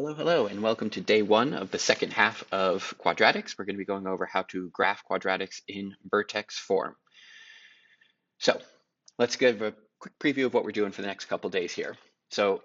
Hello, hello, and welcome to day one of the second half of Quadratics. We're going to be going over how to graph quadratics in Vertex form. So let's give a quick preview of what we're doing for the next couple days here. So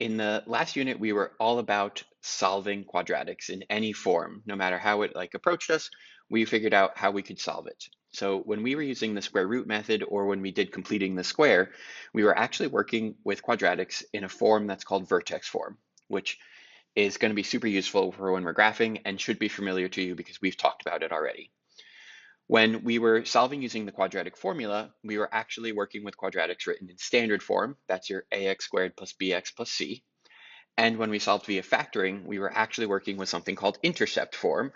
in the last unit, we were all about solving quadratics in any form, no matter how it approached us, we figured out how we could solve it. So when we were using the square root method or when we did completing the square, we were actually working with quadratics in a form that's called vertex form, which is going to be super useful for when we're graphing and should be familiar to you because we've talked about it already. When we were solving using the quadratic formula, we were actually working with quadratics written in standard form. That's your ax squared plus bx plus c. And when we solved via factoring, we were actually working with something called intercept form,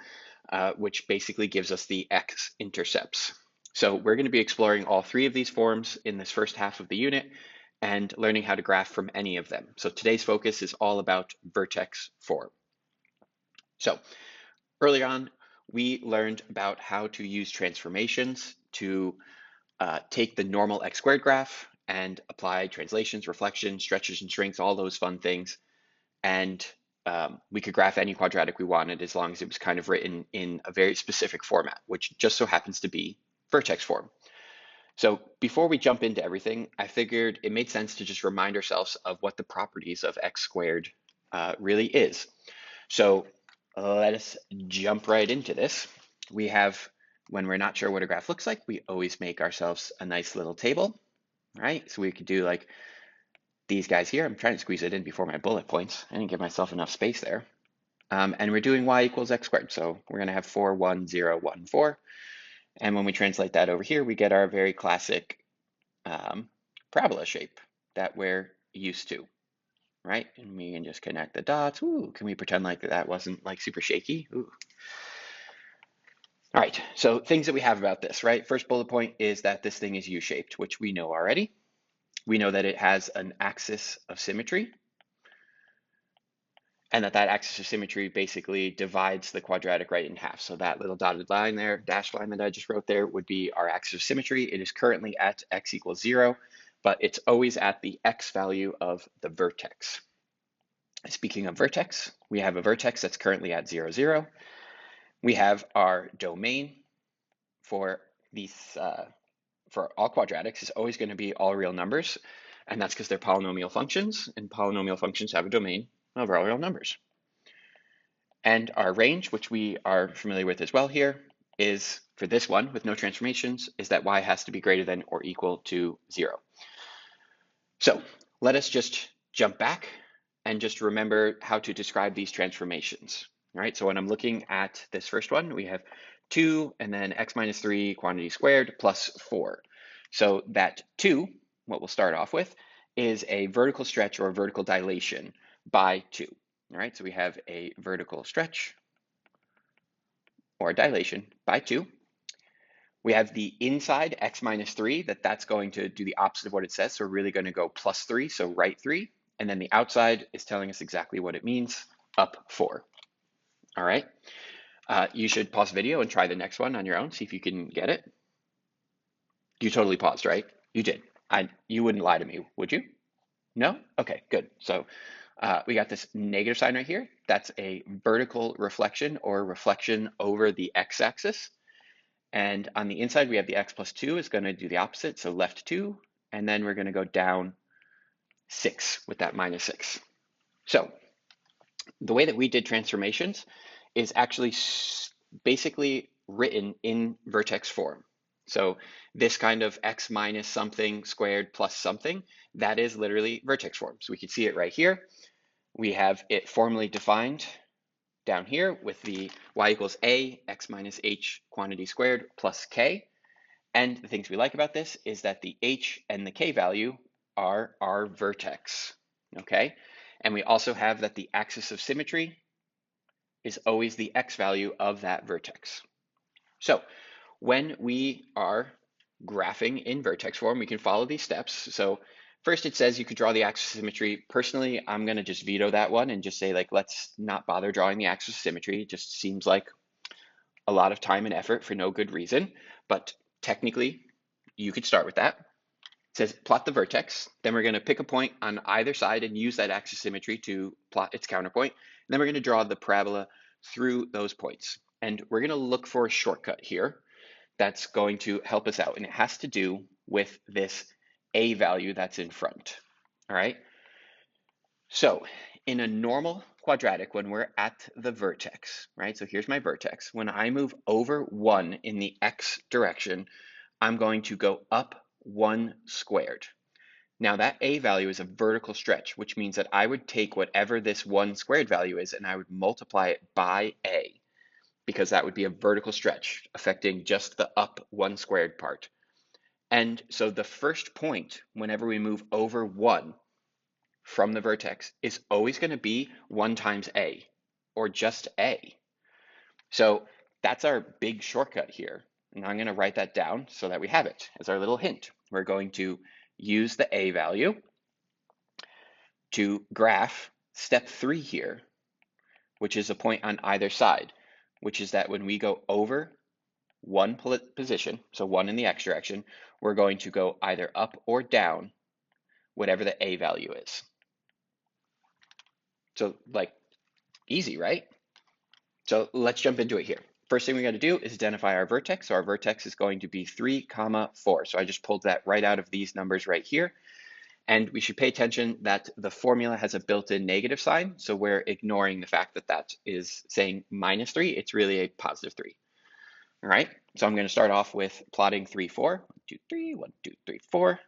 which basically gives us the x-intercepts. So we're going to be exploring all three of these forms in this first half of the unit and learning how to graph from any of them. So today's focus is all about vertex form. So earlier on, we learned about how to use transformations to take the normal x squared graph and apply translations, reflections, stretches and shrinks, all those fun things. And we could graph any quadratic we wanted as long as it was kind of written in a very specific format, which just so happens to be vertex form. So before we jump into everything, I figured it made sense to just remind ourselves of what the properties of x squared really is. So let us jump right into this. We have, when we're not sure what a graph looks like, we always make ourselves a nice little table, right? So we could do like these guys here. I'm trying to squeeze it in before my bullet points. I didn't give myself enough space there. And we're doing y equals x squared. So we're going to have 4, 1, 0, 1, 4. And when we translate that over here, we get our very classic parabola shape that we're used to, right? And we can just connect the dots. Ooh, can we pretend like that wasn't like super shaky? Ooh. All right, so things that we have about this, right? First bullet point is that this thing is U-shaped, which we know already. We know that it has an axis of symmetry, and that axis of symmetry basically divides the quadratic right in half. So that little dotted line there, dashed line that I just wrote there, would be our axis of symmetry. It is currently at x equals 0, but it's always at the x value of the vertex. Speaking of vertex, we have a vertex that's currently at 0, 0. We have our domain for these for all quadratics is always going to be all real numbers, and that's because they're polynomial functions, and polynomial functions have a domain of all real numbers. And our range, which we are familiar with as well here, is for this one with no transformations, is that y has to be greater than or equal to 0. So let us just jump back and just remember how to describe these transformations. All right, so when I'm looking at this first one, we have 2 and then x minus 3 quantity squared plus 4. So that 2, what we'll start off with, is a vertical stretch or a vertical dilation by 2. All right, so we have a vertical stretch or dilation by 2. We have the inside x minus 3, that's going to do the opposite of what it says. So we're really going to go plus 3, so right 3. And then the outside is telling us exactly what it means, up 4. All right. You should pause the video and try the next one on your own, see if you can get it. You totally paused, right? You did. You wouldn't lie to me, would you? No? Okay, good. So we got this negative sign right here. That's a vertical reflection or reflection over the x-axis. And on the inside, we have the x plus 2 is going to do the opposite, so left 2, and then we're going to go down 6 with that minus 6. So the way that we did transformations is actually basically written in vertex form. So this kind of x minus something squared plus something, that is literally vertex form. So we can see it right here. We have it formally defined down here with the y equals a x minus h quantity squared plus k. And the things we like about this is that the h and the k value are our vertex, okay? And we also have that the axis of symmetry is always the x value of that vertex. So when we are graphing in vertex form, we can follow these steps. So first it says you could draw the axis of symmetry. Personally, I'm going to just veto that one and just say, like, let's not bother drawing the axis of symmetry. It just seems like a lot of time and effort for no good reason. But technically, you could start with that. It says plot the vertex. Then we're going to pick a point on either side and use that axis symmetry to plot its counterpoint. And then we're going to draw the parabola through those points. And we're going to look for a shortcut here that's going to help us out. And it has to do with this a value that's in front. All right. So in a normal quadratic, when we're at the vertex, right? So here's my vertex. When I move over 1 in the x direction, I'm going to go up 1 squared. Now that a value is a vertical stretch, which means that I would take whatever this 1 squared value is and I would multiply it by a, because that would be a vertical stretch affecting just the up 1 squared part. And so the first point, whenever we move over 1 from the vertex, is always going to be 1 times a, or just a. So that's our big shortcut here. And I'm going to write that down so that we have it as our little hint. We're going to use the a value to graph step 3 here, which is a point on either side, which is that when we go over 1 position, so 1 in the x direction, we're going to go either up or down whatever the a value is. So like easy, right? So let's jump into it here. First thing we got to do is identify our vertex. So our vertex is going to be 3, 4. So I just pulled that right out of these numbers right here. And we should pay attention that the formula has a built-in negative sign. So we're ignoring the fact that that is saying -3. It's really a +3. All right. So I'm going to start off with plotting 3, 4. 1, 2, 3, 1, 2, 3, 4.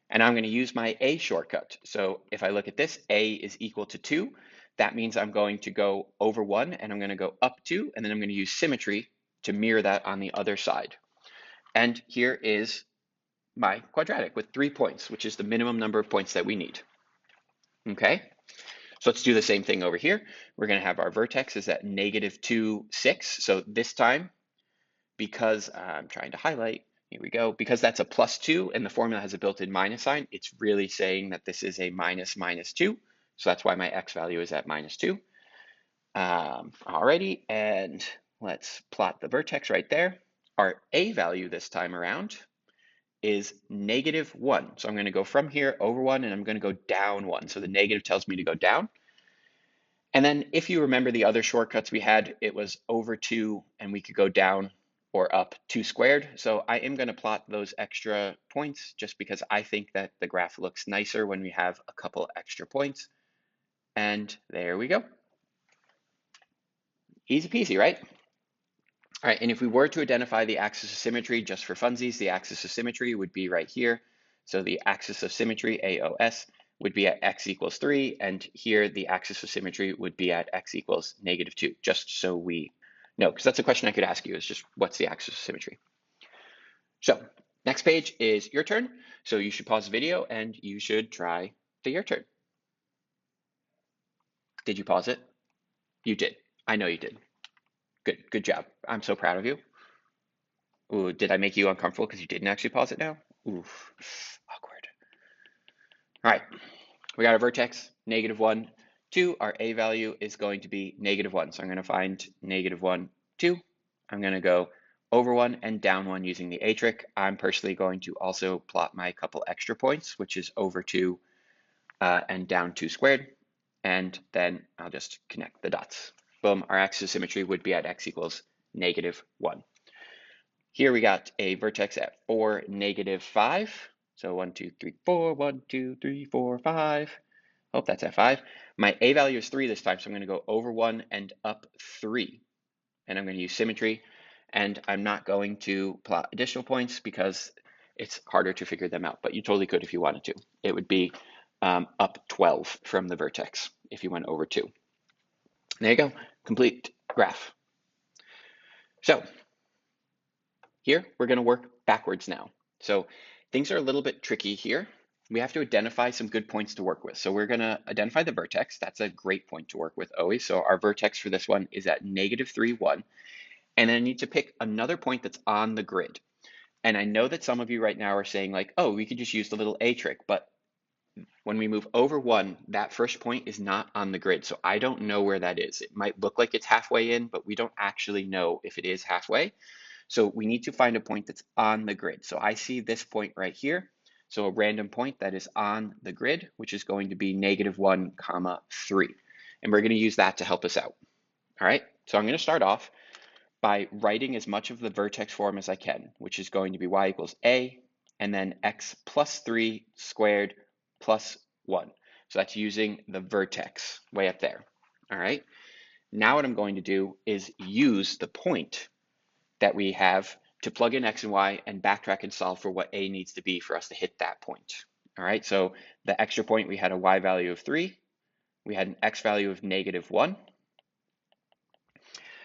And I'm going to use my a shortcut. So if I look at this, a is equal to 2. That means I'm going to go over 1 and I'm going to go up 2, and then I'm going to use symmetry to mirror that on the other side. And here is my quadratic with 3 points, which is the minimum number of points that we need. Okay, so let's do the same thing over here. We're going to have our vertex is at -2, 6. So this time, because I'm trying to highlight, here we go, because that's a +2 and the formula has a built-in minus sign, it's really saying that this is a -2. So that's why my x value is at -2. Alrighty, and let's plot the vertex right there. Our a value this time around is -1. So I'm going to go from here over 1 and I'm going to go down 1. So the negative tells me to go down. And then if you remember the other shortcuts we had, it was over 2 and we could go down or up 2 squared. So I am going to plot those extra points just because I think that the graph looks nicer when we have a couple extra points. And there we go. Easy peasy, right? All right, and if we were to identify the axis of symmetry just for funsies, the axis of symmetry would be right here. So the axis of symmetry, AOS, would be at x equals 3, and here the axis of symmetry would be at x equals -2, just so we know, because that's a question I could ask you, is just what's the axis of symmetry? So next page is your turn. So you should pause the video and you should try the your turn. Did you pause it? You did. I know you did. Good job. I'm so proud of you. Ooh, did I make you uncomfortable because you didn't actually pause it now? Oof, awkward. All right, we got our vertex, -1, 2. Our a value is going to be -1. So I'm going to find -1, 2. I'm going to go over 1 and down 1 using the a trick. I'm personally going to also plot my couple extra points, which is over 2 and down 2 squared. And then I'll just connect the dots. Boom, our axis of symmetry would be at x equals -1. Here we got a vertex at 4, -5. So 1, 2, 3, 4, 1, 2, 3, 4, 5. Hope that's at 5. My a value is 3 this time, so I'm going to go over 1 and up 3. And I'm going to use symmetry. And I'm not going to plot additional points because it's harder to figure them out. But you totally could if you wanted to. It would be up 12 from the vertex if you went over 2. There you go. Complete graph. So here, we're going to work backwards now. So things are a little bit tricky here. We have to identify some good points to work with. So we're going to identify the vertex. That's a great point to work with always. So our vertex for this one is at -3, 1. And then I need to pick another point that's on the grid. And I know that some of you right now are saying like, oh, we could just use the little a trick. But when we move over 1, that first point is not on the grid. So I don't know where that is. It might look like it's halfway in, but we don't actually know if it is halfway. So we need to find a point that's on the grid. So I see this point right here. So a random point that is on the grid, which is going to be -1, 3. And we're going to use that to help us out. All right, so I'm going to start off by writing as much of the vertex form as I can, which is going to be y equals a, and then x plus 3 squared plus 1. So that's using the vertex way up there. All right, now what I'm going to do is use the point that we have to plug in x and y and backtrack and solve for what a needs to be for us to hit that point. All right, so the extra point, we had a y value of 3, we had an x value of -1,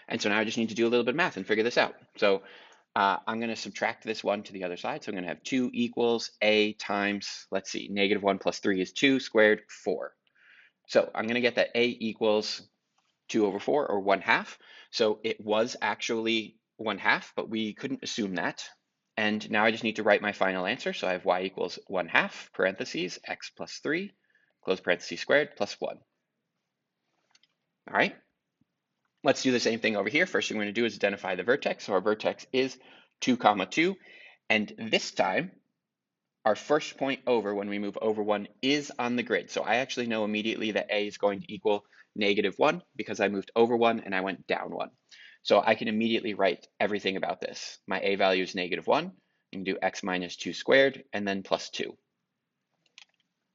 and so now I just need to do a little bit of math and figure this out. So I'm going to subtract this 1 to the other side. So I'm going to have 2 equals a times, let's see, -1 plus 3 is 2 squared, 4. So I'm going to get that a equals 2 over 4, or 1/2. So it was actually 1/2, but we couldn't assume that. And now I just need to write my final answer. So I have y equals 1/2, parentheses, x plus 3, close parentheses squared, plus 1. All right. Let's do the same thing over here. First thing we're going to do is identify the vertex. So our vertex is 2, 2. And this time, our first point over, when we move over 1, is on the grid. So I actually know immediately that a is going to equal -1 because I moved over 1 and I went down 1. So I can immediately write everything about this. My a value is -1. I can do x minus 2 squared and then plus 2.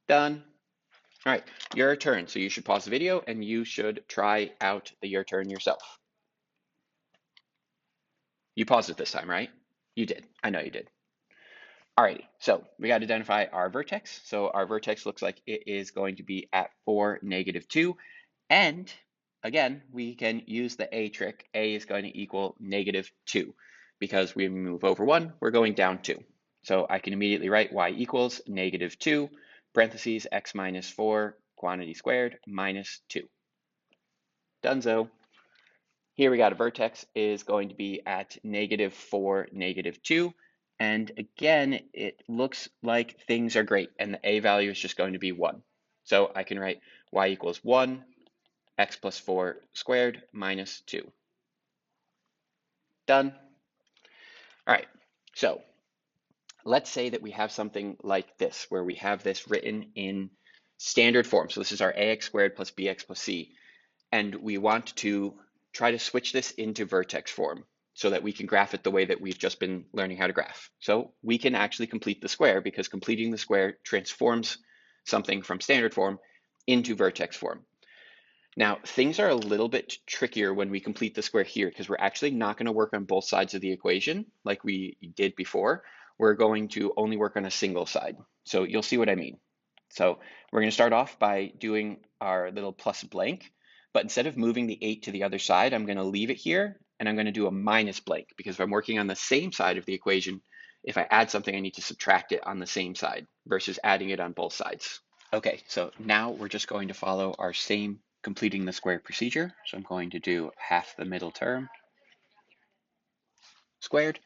Done. All right, your turn. So you should pause the video and you should try out the your turn yourself. You paused it this time, right? You did. I know you did. Alrighty, so we got to identify our vertex. So our vertex looks like it is going to be at 4, -2. And again, we can use the a trick. A is going to equal -2 because we move over 1, we're going down 2. So I can immediately write y equals -2, parentheses, x minus 4, quantity squared, minus 2. Donezo. Here we got a vertex is going to be at -4, -2. And again, it looks like things are great, and the a value is just going to be 1. So I can write y equals 1, x plus 4 squared, minus 2. Done. All right, so let's say that we have something like this, where we have this written in standard form. So this is our ax squared plus bx plus c, and we want to try to switch this into vertex form so that we can graph it the way that we've just been learning how to graph. So we can actually complete the square, because completing the square transforms something from standard form into vertex form. Now, things are a little bit trickier when we complete the square here, because we're actually not going to work on both sides of the equation like we did before. We're going to only work on a single side. So you'll see what I mean. So we're going to start off by doing our little plus blank, but instead of moving the 8 to the other side, I'm going to leave it here, and I'm going to do a minus blank, because if I'm working on the same side of the equation, if I add something, I need to subtract it on the same side versus adding it on both sides. Okay, so now we're just going to follow our same completing the square procedure. So I'm going to do half the middle term squared.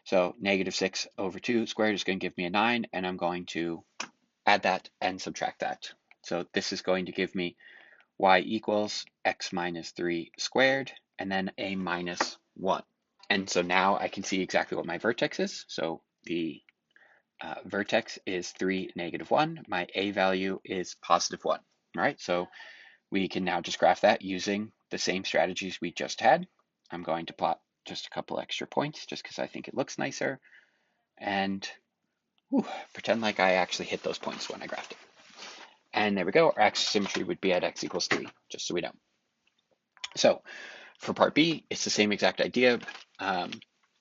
So -6 over 2 squared is going to give me a 9, and I'm going to add that and subtract that. So this is going to give me y equals x minus 3 squared, and then a minus 1. And so now I can see exactly what my vertex is. So the vertex is 3, -1. My a value is +1. All right, so we can now just graph that using the same strategies we just had. I'm going to plot just a couple extra points just because I think it looks nicer, and pretend like I actually hit those points when I graphed it. And there we go. Our axis symmetry would be at x equals 3, just so we know. So for part B, it's the same exact idea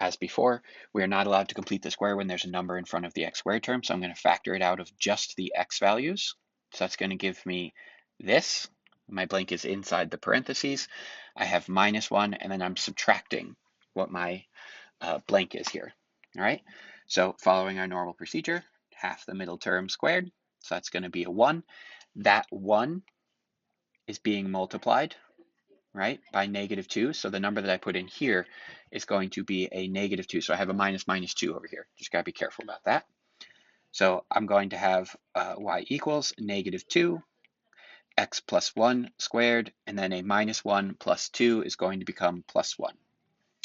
as before. We are not allowed to complete the square when there's a number in front of the x squared term, so I'm going to factor it out of just the x values. So that's going to give me this. My blank is inside the parentheses. I have -1, and then I'm subtracting what my blank is here. All right, so following our normal procedure, half the middle term squared, so that's going to be a 1. That 1 is being multiplied, right, by -2. So the number that I put in here is going to be a -2. So I have a -2 over here. Just got to be careful about that. So I'm going to have y equals -2, x plus 1 squared, and then a -1 plus 2 is going to become +1.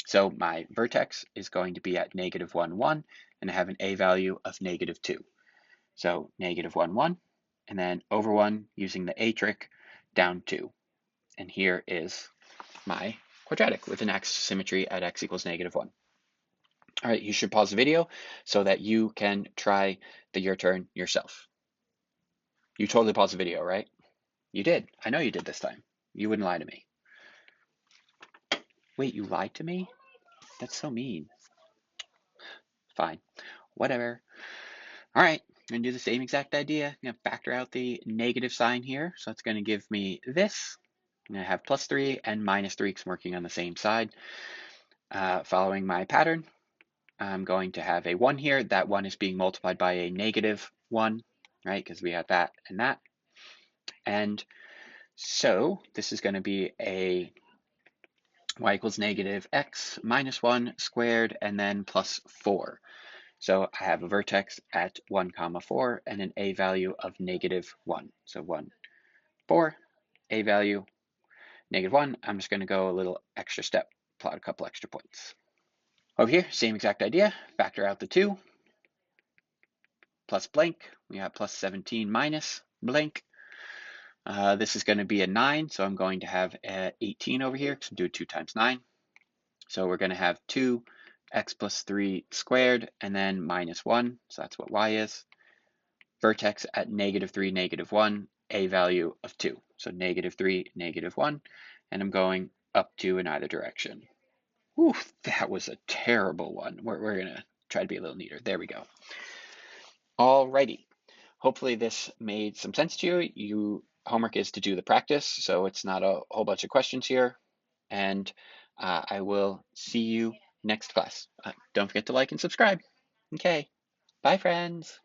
So my vertex is going to be at -1, 1, and I have an a value of -2. So negative 1, 1, and then over 1 using the A trick, down 2. And here is my quadratic with an axis of symmetry at x equals negative 1. All right, you should pause the video so that you can try the your turn yourself. You totally paused the video, right? You did. I know you did this time. You wouldn't lie to me. Wait, you lied to me? That's so mean. Fine. Whatever. All right, I'm going to do the same exact idea. I'm going to factor out the negative sign here. So it's going to give me this. I'm going to have plus 3 and minus 3 because I'm working on the same side. Following my pattern, I'm going to have a 1 here. That 1 is being multiplied by a negative 1, right? Because we have that and that. And so this is going to be a y equals negative x minus 1 squared and then plus 4. So I have a vertex at 1, 4 and an a value of negative 1. So 1, 4, a value, negative 1. I'm just going to go a little extra step, plot a couple extra points. Over here, same exact idea. Factor out the 2 plus blank. We have plus 17 minus blank. This is going to be a 9, so I'm going to have 18 over here because I'm doing 2 times 9. So we're going to have 2x plus 3 squared and then minus 1. So that's what y is. Vertex at negative 3, negative 1, a value of 2. So negative 3, negative 1. And I'm going up 2 in either direction. Whew, that was a terrible one. We're going to try to be a little neater. There we go. Alrighty. Hopefully this made some sense to you. Homework is to do the practice, so it's not a whole bunch of questions here. And I will see you next class. Don't forget to like and subscribe. Okay, bye friends.